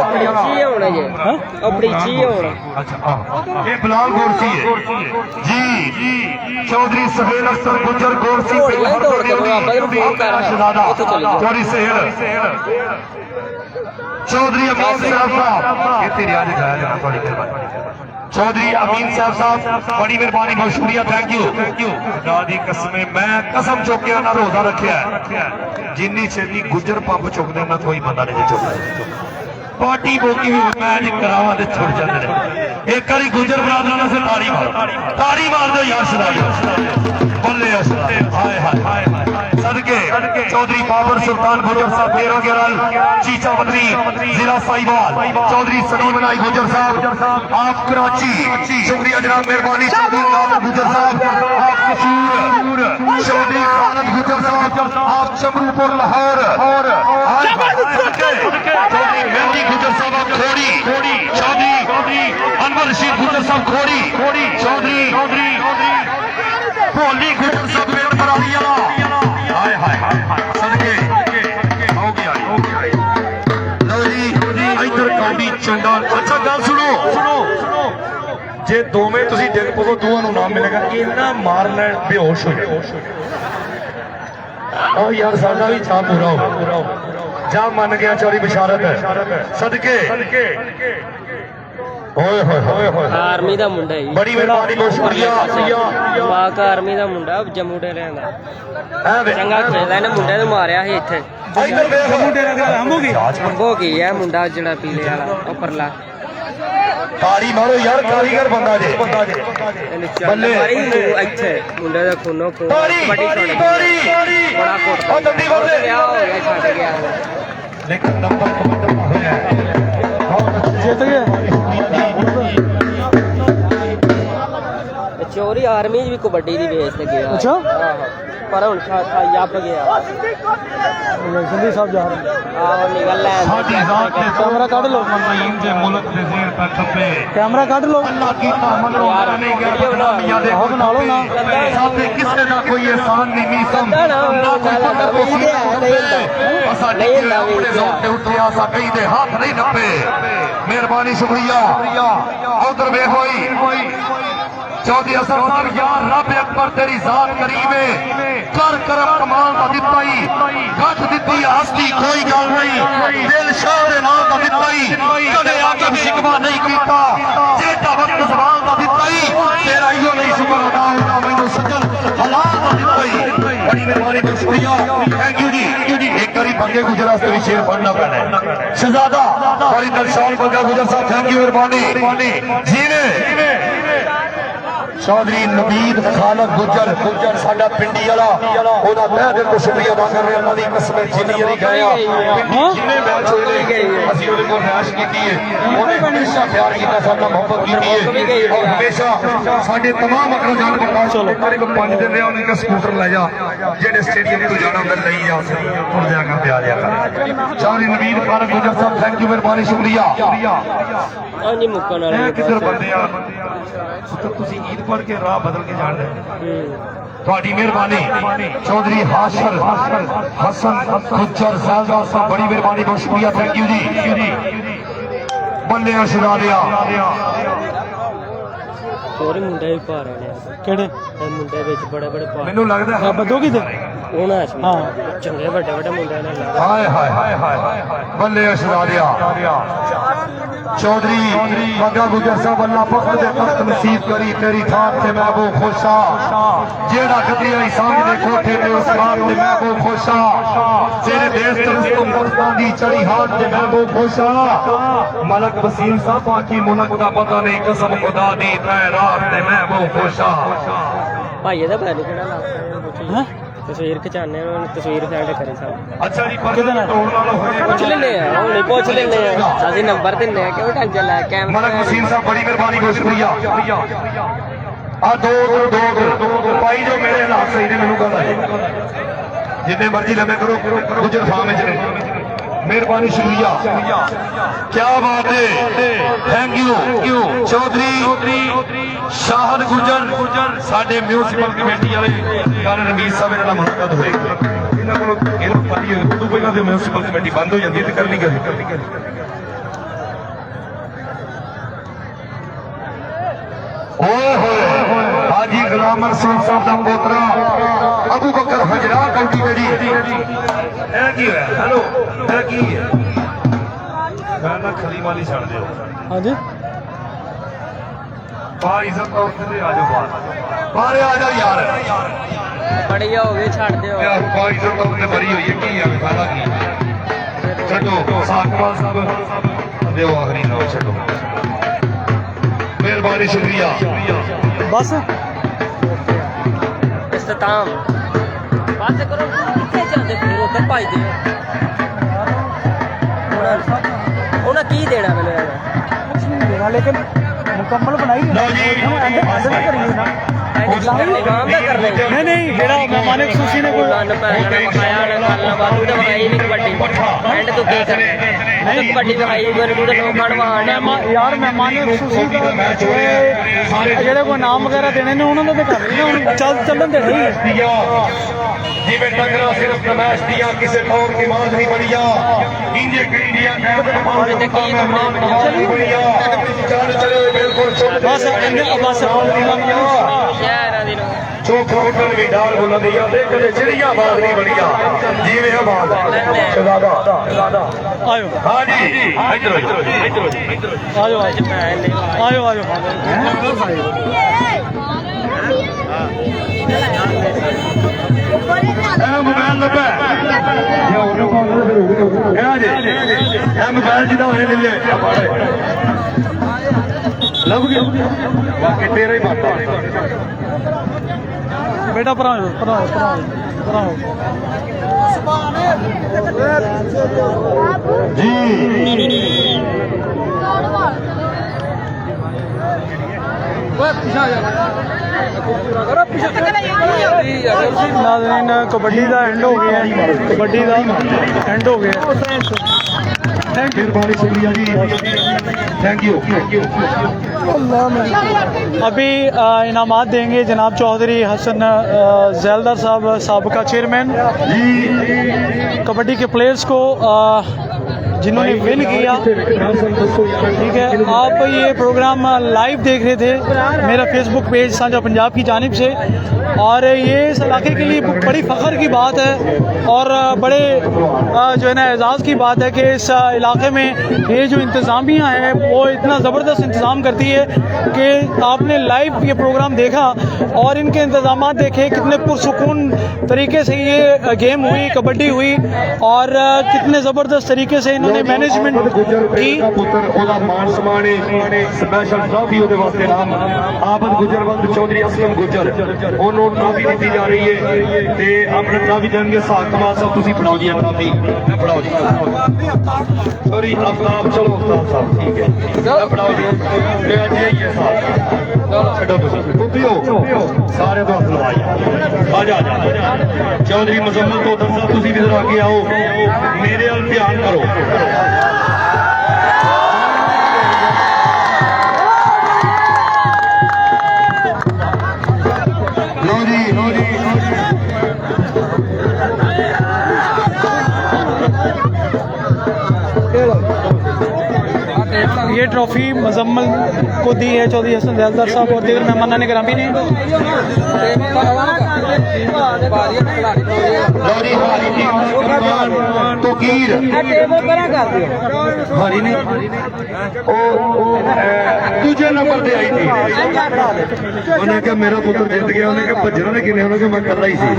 अच्छा ये बिलाल गोरसी है जी चौधरी सहेल अख्तर गुजर गोरसी चौधरी सहेल चौधरी अमीन साहब चौधरी अमीन साहब बड़ी मेहरबानी बहुत शुक्रिया थैंक यू दादी कसमें मैं कसम चुके ना रोजा रखा जिन्नी छेती गुजर पंप चुकते ना कोई बंदा नहीं चुकता पार्टी बोकी भी मैच करावा ते छुट जाते हैं। एक बारी गुजर बरादराना से ताड़ी मार दो यार शराबी बल्ले हाय हाय सदके चौधरी बाबर सुल्तान गुजर साहब 13 चीचा बद्री जिला साहिवाल चौधरी सलीम अलाई गुजर साहब आप कराची शुक्रिया जनाब मेहरबानी गुजर साहब आप कसूर चौधरी खानत गुजर साहब आप चमरूपुर लाहौर चौधरी मेहंदी गुजर साहब आप खोड़ी चौधरी अनवर रशीद गुजर साहब खोड़ी चौधरी भोली गुजर साहब पेड़ बराली हाय हाय सदके हो गया लो जी इधर कौडी चंडा अच्छा गल सुनो जे दोवें तुसी दिल पवो दोवां नूं नाम मिलेगा इन्ना मार लैण बेहोश हो जाओ ओ यार साडा भी चाह पूरा हो जा मन गया चौरी बशारत है सदके ओए होए होए होए आर्मी दा मुंडा है बड़ी मेहरबानी बहुत शुक्रिया पाक आर्मी दा मुंडा जम्मू डेरे दा चंगा खेलदा ने मुंडे ने मारिया ਸੀ ਇੱਥੇ इधर देख मुंडे लग रहा हम होगी हो गई है मुंडा ਜਿਹੜਾ ਪੀਲੇ ਵਾਲਾ ਉੱਪਰਲਾ ताड़ी मारो यार कारीगर बंदा जे ਬੱਲੇ ਇੱਥੇ ਮੁੰਡੇ ਦਾ ਖੂਨੋਂ ਖੂਨ ताड़ी ਬੜੀ ਛੋੜ ताड़ी ਬੜਾ ਕੋਟ ओ जल्दी कर दे ਗਿਆ ਹੋ ਗਿਆ ਛੱਡ ਗਿਆ लेकिन नंबर कमांडर होया जीत गए ਚੋਰੀ ਆਰਮੀ ਵੀ ਕਬੱਡੀ ਦੀ ਵੇਚ ਤੇ ਗਿਆ अच्छा ਆਹੋ ਪਰ ਹੁਣ ਖਾਈ ਆਪ ਗਿਆ ਸੰਧੀ ਸਾਹਿਬ ਜਾ ਰਹੇ ਆਹ ਨਿਕਲ ਲੈ ਸਾਡੀ ਜ਼ਾਤ ਦੇ ਕੈਮਰਾ ਕੱਢ ਲਓ ਮਲਾਈਨ ਦੇ ਮੁਲਕ ਦੇ ਜ਼ੇਰ ਤੱਕ ਖੱਪੇ ਕੈਮਰਾ ਕੱਢ ਲਓ ਅੱਲਾ ਕੀਤਾ ਮਨੋਂ ਨਹੀਂ ਗਿਆ ਬਦਨਾਮੀਆਂ ਦੇ ਆਹ ਬਣਾ ਲਓ ਨਾ ਸਾਥੇ ਕਿਸੇ ਦਾ ਕੋਈ ਇਹਸਾਨ ਨਹੀਂ ਮੀਸਮ ਨਾ ਕੋਈ ਕਦਰ ਵਸੀਲਾ ਅਸਾਂ ਨਹੀਂ ਆਪਣੇ ਜ਼ੋਰ ਤੇ ਉੱਤੇ ਆਸਾ ਕਈ ਦੇ ਹੱਥ ਨਹੀਂ ਨੱਪੇ ਮਿਹਰਬਾਨੀ ਸ਼ੁਕਰੀਆ ਉਧਰ ਵੇ ਹੋਈ चौधरी असर साहब यार रब अकबर तेरी जात करीब है कर करम कमाल का दिता ही गठ दिती हस्ती कोई गल नहीं दिल शाह नाल का दिता ही कदे आके शिकवा नहीं कीता जेटा वक्त सवाल का दिता ही तेरा इहो नहीं शुक्र अदा होता मैनू सजन हलाल का दिता ही बड़ी मेहरबानी बहुत शुक्रिया थैंक यू जी एक करी बंगे गुजरात से भी शेर पढ़ना पैना है शहजादा बड़ी दर्शान बंगा गुजर साहब थैंक यू मेहरबानी जीने चौधरी नबीद खालक गुजर साडा पिंडी वाला ओदा तहे दिल तो शुक्रिया अदा कर रहे हैं अल्लाह दी कसम जिंदगी नहीं गया जिन्ने मैच होए असि ओदे कोल राश कीती है ओने हमेशा प्यार कीता साडा मोहब्बत कीती है और हमेशा साडे तमाम अकल जान प्रकाश करे को 5 दिन रहा उन्हें का स्कूटर ले जा जेडे स्टेडियम तो जाना उधर नहीं जा उड़ जा कर पे आ जा कर चौधरी नबीद खालक गुजर साहब थैंक यू मेहरबानी शुक्रिया ਆ ਨਹੀਂ ਮੁੱਕਣ ਵਾਲਾ किधर बंदे आ तो तुसी ईद पढ़ के राह बदल के जान रहे ਤੁਹਾਡੀ ਮਿਹਰਬਾਨੀ ਚੌਧਰੀ ਹਾਸ਼ਰ ਹਸਨ ਗੁੱਜਰ ਸਾਲਦਾਰ ਸਾਹਿਬ ਬੜੀ ਮਿਹਰਬਾਨੀ ਬਹੁਤ ਸ਼ੁਕਰੀਆ ਥੈਂਕ ਯੂ ਜੀ ਬੱਲੇ ਅਸ਼ਰਾ ਲਿਆ ਹੋਰ ਮੁੰਡੇ ਵੀ ਪਾ ਰਹੇ ਨੇ ਕਿਹੜੇ ਇਹ ਮੁੰਡੇ ਵਿੱਚ ਬੜੇ ਬੜੇ ਪਾ ਮੈਨੂੰ ਲੱਗਦਾ ਆ ਬੱਦੋ ਕਿਤੇ ਉਹਨਾਂ ਹਾਂ ਚੰਗੇ ਵੱਡੇ ਵੱਡੇ ਮੁੰਡੇ ਨੇ ਲਾ ਹਾਏ ਬੱਲੇ ਅਸ਼ਰਾ ਲਿਆ चौधरी बंगा गुजर साहब अल्लाह फख्र दे तख्त नसीब करी तेरी थान से मैं वो खुशा जेड़ा गद्दिया इंसान दे कोठे ते उस्मान ते मैं वो खुशा तेरे देश तुम पाकिस्तान दी चढ़ी हाथ ते मैं वो खुशा मलक वसीम साहब की मुल्क दा पता नहीं कसम खुदा दी मैं रात ते मैं वो खुशा ਭਾਈ ਇਹਦਾ ਪਤਾ ਨਹੀਂ ਕਿਹੜਾ ਲੱਗਦਾ ਹੈ ਤਸਵੀਰ ਖਿਚਾਣੇ ਉਹਨਾਂ ਨੇ ਤਸਵੀਰ ਸੈਂਡ ਕਰੀ ਸਾਨੂੰ अच्छा जी पर तोड़ वाला होए ਪੁੱਛ ਲੈਨੇ ਆ ਹੁਣੇ ਪੁੱਛ ਲੈਨੇ ਆ ਅਸੀਂ ਨੰਬਰ ਦਿੰਨੇ ਆ ਕਿਉਂ ਟੈਨਸ਼ਨ ਲੈ ਕੈਮਰਾ मलक वसीम साहब बड़ी मेहरबानी बहुत शुक्रिया आ दो भाई जो मेरे हालात सही ने मैनू कहता जितने मर्जी लम्बे करो गुजर फार्म में मेहरबानी शुक्रिया क्या बात है थैंक यू चौधरी शाहद गुजर साडे म्यूनसिपल कमेटी वाले गल रमीज साहब इन्हां मुलाकात होएगी इन्हां कोल इन्हां पता ही उदों पहिलां ते म्यूनसिपल कमेटी बंद हो जाती है ते करनी गल हाजी गुलाम रसूल साहब का पोतरा अबू बकर हजरा काउंटी मेरी की होया हेलो की है गाना खली वाली छड़ दो हाँ जी बाहर इज्जत तौर से आ जाओ बाहर आ जाओ यार बड़ी हो गई छाड़ दियो यार बाहर इज्जत तौर से बड़ी हुई है की है खाना की छो साकवाल साहब देव आखिरी नो छो मेहरबानी शुक्रिया बस इस्तेताम बात करो किथे चलते फिर उधर भजदे ਉਹਨਾਂ ਕੀ ਦੇਣਾ ਮੈਨੂੰ कुछ नहीं देना लेकिन मुकम्मल बनाई लो जी। एंड भी करिए ना काम ਦਾ ਕਰਨਾ नहीं नहीं जेड़ा मेहमान खुशी ने कोई ਗੰਨ ਪੈਣਾ ਮਖਾਇਆ ਨੇ ਗੱਲ ਬਾਤ ਉਹਦੇ ਵਹਾਈ ਨਹੀਂ ਕਬੱਡੀ ਐਂਡ ਤੋਂ ਕੀ ਕਰਨਾ ਨਹੀਂ ਕਬੱਡੀ ਵਹਾਈ ਗੁਰ ਗੁਰ ਲੋਕਾਂ ਨੂੰ ਆਣਾ यार मेहमान खुशी जेड़े कोई नाम वगैरह देने ने उन्होंने तो कर लेना ਹੁਣ ਚੱਲਣ ਦੇ ਨਹੀਂ जिवें टकरा सिर्फ नमाज दिया किसी और की मांग नहीं बढ़िया इंजे कहीं दिया ਉਹਦੇ ਤੇ ਕੀ चल चले बिल्कुल बस बस ਸ਼ਹਿਰਾਂ ਦੀ ਨੂੰ चौथा उठन भी डाल बुलंद दिया देख ले चिड़िया बाग नहीं बढ़िया जीवे आबाद शहजादा आयो हाँ जी इधर आयो आयो आयो मोबाइल लब्भा मोबाइल जिदा होने मिले लभ गया बाकी तेरा ही बात बेटा पराओ जी नाज़रीन कबड्डी का एंड हो गया है, कबड्डी का एंड हो गया। मेहरबानी, शुक्रिया जी, थैंक यू। अभी इनामात देंगे जनाब चौधरी हसन जैलदार साहब, साबका चेयरमैन, कबड्डी के प्लेयर्स को जिन्होंने विन किया। ठीक है, आप ये प्रोग्राम लाइव देख रहे थे मेरा फेसबुक पेज साझा पंजाब की जानिब से, और ये इस इलाके के लिए बड़ी फ़ख्र की बात है और बड़े जो है ना एजाज़ की बात है कि इस इलाके में ये जो इंतज़ामिया है वो इतना ज़बरदस्त इंतज़ाम करती है कि आपने लाइव ये प्रोग्राम देखा और इनके इंतज़ाम देखे, कितने पुरसुकून तरीके से ये गेम हुई, कबड्डी हुई, और कितने ज़बरदस्त तरीके से इन्होंने मैनेजमेंट की। पुत्र ओदा मान समाने स्पेशल ट्रॉफी ਉਹਦੇ ਵਾਸਤੇ ਨਾਮ ਆਬਦ ਗੁਜਰਵੰਤ ਚੌਧਰੀ ਅਸਲਮ ਗੁਜਰ, ਉਹਨੂੰ ਟਰਾਫੀ ਦਿੱਤੀ ਜਾ ਰਹੀ ਹੈ ਤੇ ਆਪਣਾ ਟਰਾਫੀ ਦੇਣਗੇ ਸਾਖਵਾਲ ਸਾਹਿਬ। ਤੁਸੀਂ ਫੜਾਓ ਜੀ ਟਰਾਫੀ, ਫੜਾਓ ਜੀ, ਸੌਰੀ ਅਫਤਾਬ, ਚਲੋ ਅਫਤਾਬ ਸਾਹਿਬ, ਠੀਕ ਹੈ, ਫੜਾਓ ਜੀ, ਤੇ ਅੱਜ ਇਹ ਹੈ ਸਾਹਿਬ, ਚਲੋ ਛੱਡੋ ਤੁਸੀਂ ਕੁੱਤਿਓ, ਸਾਰੇ ਤੋਂ ਹੱਥ ਲਵਾਈ, ਆ ਜਾ ਚੌਧਰੀ ਮੁਜ਼ੰਮਲ ਤੋਂ ਸਾਹਿਬ, ਤੁਸੀਂ ਵੀ ਜ਼ਰਾ ਅੱਗੇ ਆਓ, ਮੇਰੇ ਵੱਲ ਧਿਆਨ ਕਰੋ। ये ट्रॉफी मुजम्मल को दी है चौधरी हसन जैलदार साहब और दीगर मेहमान गिरामी ने। दूजे नंबर पे आई थी, उन्हें कहा मेरा पुत्र जित गया, उन्हें कहा भजन ने किने, उन्हें कहा मैं कला ही सी।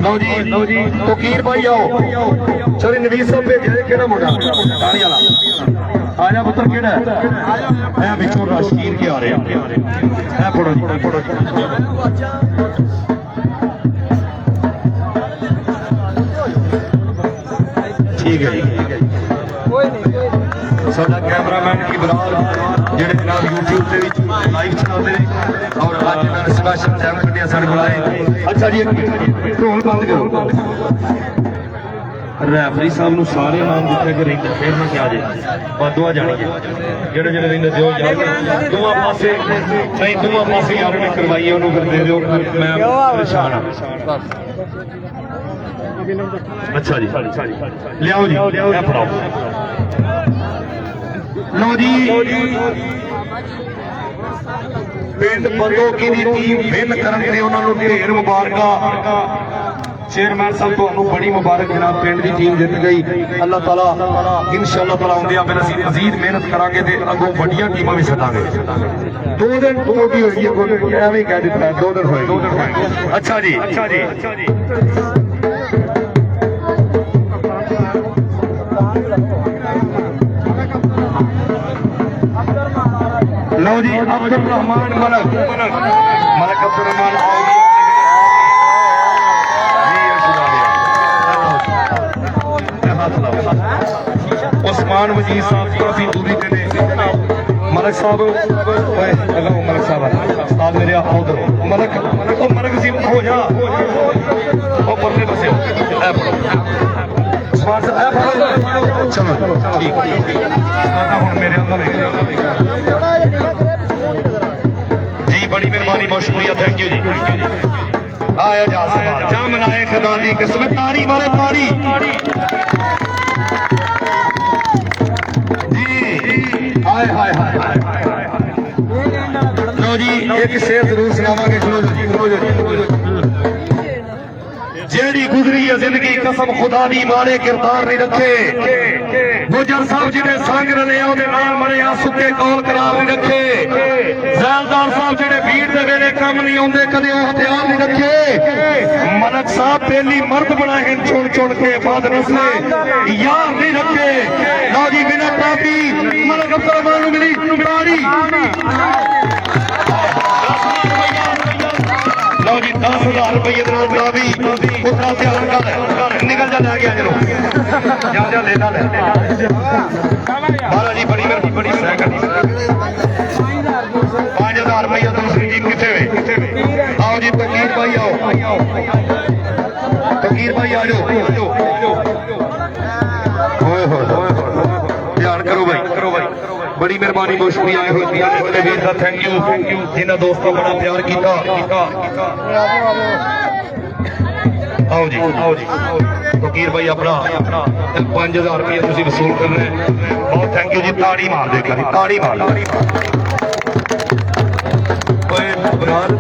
लो जी तकीर भाई आओ, चलो नवीस साहब भेजे केड़ा मुंडा ताली वाला, आजा पुत्र केड़ा है बिचों राशकीर के आ रहे हैं, फोटो जी, फोटो जी, ठीक है जी। साडा कैमरामैन की बराबर ਜਿਹੜੇ ਜਨਾਬ YouTube ਤੇ ਵਿੱਚ ਲਾਈਵ ਚਲਾਉਂਦੇ ਨੇ ਔਰ ਅੱਜ ਇਹਨਾਂ ਨੇ ਸਪੈਸ਼ਲ ਚੈਨਲ ਕੱਢਿਆ ਸਾਡੇ ਬੁਲਾਏ। ਅੱਛਾ ਜੀ ਢੋਲ ਬੰਦ ਕਰੋ। ਰੈਫਰੀ ਸਾਹਿਬ ਨੂੰ ਸਾਰੇ ਨਾਮ ਦਿੱਤੇ ਕਿ ਰਿੰਗ ਫੇਰ ਨਾ ਕਿਹਾ ਜੇ ਬਾਦੂਆ ਜਾਣੀ ਜਿਹੜੇ ਜਿਹੜੇ ਰਿੰਗ ਦਿਓ ਜਾਣ ਦੋਵਾਂ ਪਾਸੇ ਨਹੀਂ, ਦੋਵਾਂ ਪਾਸੇ ਯਾਰ ਨੇ ਕਰਵਾਈ ਉਹਨੂੰ ਫਿਰ ਦੇ ਦਿਓ, ਮੈਂ ਪਰੇਸ਼ਾਨ ਹਾਂ। ਅੱਛਾ ਜੀ ਲਿਆਓ ਜੀ, ਇਹ ਫੜਾਓ। लो जी पिंड बंदोकी दी टीम विन करन ते उन्हां नूं ढेर मुबारकां। चेयरमैन साहब तुहानूं बड़ी मुबारक जनाब, पिंड दी टीम जित गई। अल्लाह ताला इंशाअल्लाह ताला आउंदियां फिर असीं मजीद मेहनत करांगे ते अगों वड्डियां टीमां भी सदांगे। 2 दिन टूटी होई है, कोई एवें कह दित्ता 2 दिन होए। अच्छा जी लो जी अब्दुल रहमान मलक अब्दुल रहमान उस्मान वजीर साहब काफी दूरी पे ने। मलक साहब मलक साहब मेरे उधर मलक जी हो जा परले पासे चलो ठीक हुण मेरे अंदर जी, बड़ी मेहरबानी, बहुत शुक्रिया, थैंक यू जी। आया जा मनाए खुदा दी किस्म, तारी मारे तारी जी, हाय हाय हाय। लो जी एक शेर जरूर सुनावांगे, सुनो जी जेड़ी गुजरी है जिंदगी कसम खुदा दी मारे किरदार नहीं रखे। गुजर साहब जिन्हें संग रले ओदे नाल मरे आ सुके कौल करार नहीं रखे। जैलदार साहब जिन्हें भीड़ दे वेले कम नहीं आउंदे कदे ओ हथियार नहीं रखे। मलक साहब पहली मर्द बनाए चुन चुन के बाद नस्ले यार नहीं रखे। लो जी बिना ट्रॉफी मलक अब्दुल रहमान नूं मिली तारी। लो जी 10,000 रुपये ट्रॉफी पुत्रा ध्यान कर निकल जा गया चलो जा लेना ले बाला जी बड़ी सैकंड 5,000 5000 रुपया दूसरी टीम किथे वे आओ जी तकीर भाई आओ तकीर भाई आ जाओ होए होए ध्यान करो भाई बड़ी मेहरबानी बहुत शुक्रिया आए हुए वीर का थैंक यू जिन्होंने दोस्तों बड़ा प्यार किया आओ जी फकीर भाई अपना 5000 रुपया तुम वसूल कर रहे हैं बहुत थैंक यू जी ताड़ी मार दे ताड़ी मार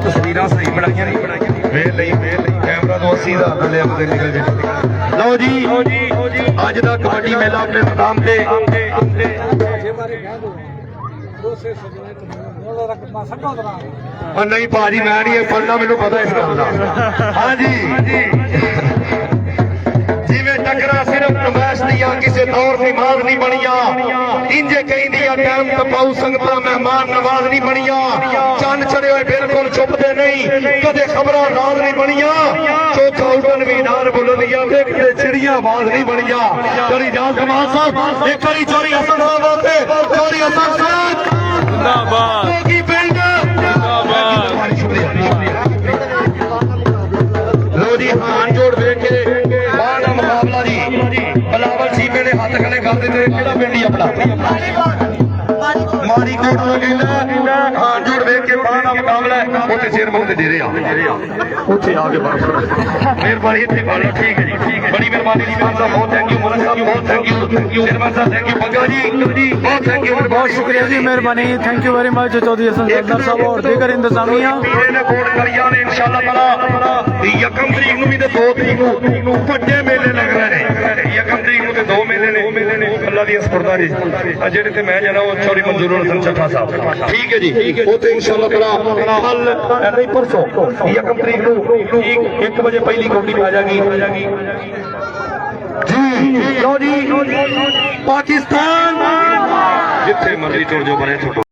तस्वीर सही बनाइया कैमरा तो 80,000 निकल गए लो जी अज का कबड्डी मेला अपने मैदान से नहीं भाजी मैं नहीं पढ़ना मैनू पता इस गल का हाँ जी जिवें टकरा सिर्फ नमैश दिया किसी तौर दिमाग नहीं बनिया इंजे कहीं दिया टाइम तपाऊ संगता मेहमान नवाज नहीं बनिया चंद चढ़े हुए बिल्कुल चुपते नहीं कदे खबरां राज नहीं बनिया चौथा उड़न भी नार बुलंदियां ते कदे चिड़ियां आवाज नहीं बनिया चोरी जान कमाल साहब एक बारी चोरी हसन साहब आते चोरी हसन साहब जिंदाबाद की पिंड जिंदाबाद लो जी हाथ जोड़ देखे बाना मुकाबला जी बलावल सीपे ने हाथ खड़े कर दिते केड़ा पिंड ही अपना मारी कोट कहंदा हाथ जोड़ देख के बाना मुकाबला ओते चेयरमैन दे डेरे आ ओथे आके मेहरबानी इत्थे बालो ठीक है जी ठीक है बड़ी मेहरबानी जी साहब बहुत थैंक यू मोहन साहब बहुत thank you chairman sahab thank you Bagga ji बहुत थैंक यू बहुत शुक्रिया जी मेहरबानी thank you very much Chaudhry Hasan Sardar sahab और दीगर इंतजामिया ने कोट करिया ने इंशाल्लाह ताला यकम तरीक नूं भी ते 2 तरीक नूं ਵੱਡੇ ਮੇਲੇ ਲੱਗ ਰਹੇ ਨੇ ਯਕਮ ਤਰੀਕ ਨੂੰ ਤੇ 2 ਮੇਲੇ ਨੇ ਅੱਲਾ ਦੀਆਂ ਸਪੁਰਦਾਂ ਜੀ ਆ ਜਿਹੜੇ ਤੇ ਮੈਂ ਜਾਣਾ ਉਹ ਚੌਧਰੀ ਮਨਜ਼ੂਰ ਹਸਨ ਚੱਠਾ ਸਾਹਿਬ ਠੀਕ ਹੈ ਜੀ ਉਹ ਤੇ ਇੰਸ਼ਾਅੱਲਾ ਤਾਲਾ ਕੱਲ ਨਹੀਂ ਪਰਸੋਂ ਯਕਮ ਤਰੀਕ ਨੂੰ 1 ਵਜੇ ਪਹਿਲੀ ਕੌਡੀ ਪਾ ਜਾਗੀ ਜੀ ਲਓ ਜੀ ਪਾਕਿਸਤਾਨ ਜਿੱਥੇ ਮਰਜ਼ੀ ਟੁਰ ਜਾਓ ਬਣੇ